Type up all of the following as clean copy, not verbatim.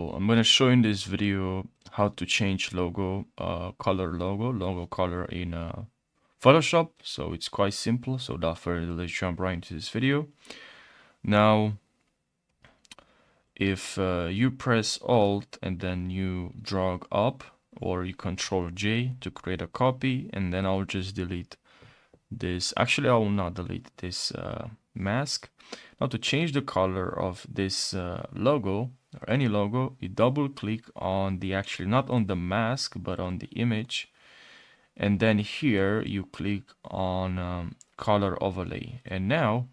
I'm going to show in this video how to change logo color in Photoshop. So it's quite simple. So without further ado, let's jump right into this video. Now, if you press Alt and then you drag up, or you Control J to create a copy, and then I'll just delete this. Actually, I will not delete this mask. Now, to change the color of this logo or any logo, you double click on the, actually not on the mask but on the image, and then here you click on color overlay, and now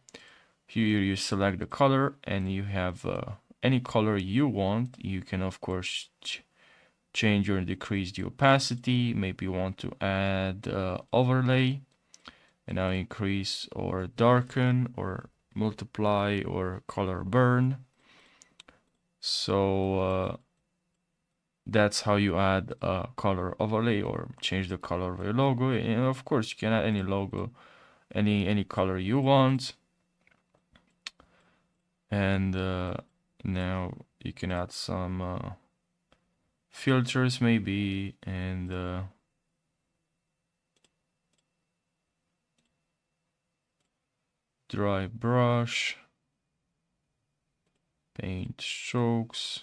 here you select the color and you have any color you want. You can of course change or decrease the opacity. Maybe you want to add overlay, and now increase or darken or multiply or color burn. So that's how you add a color overlay or change the color of your logo. And of course you can add any logo, any color you want. And now you can add some filters maybe, and dry brush, paint strokes,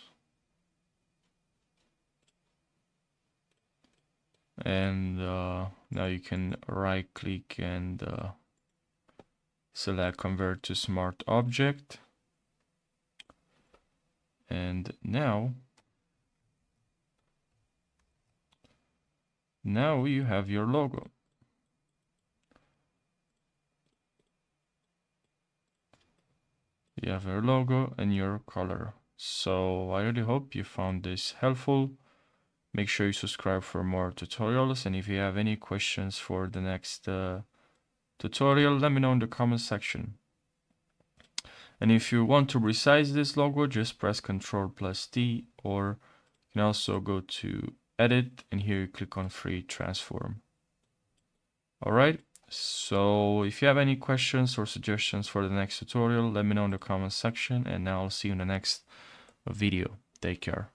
and now you can right click and select convert to smart object, and now you have your logo. You have your logo and your color. So I really hope you found this helpful. Make sure you subscribe for more tutorials, and if you have any questions for the next tutorial, let me know in the comment section. And if you want to resize this logo, just press Ctrl+T, or you can also go to Edit, and here you click on Free Transform. Alright, so if you have any questions or suggestions for the next tutorial, let me know in the comment section, and now I'll see you in the next video. Take care.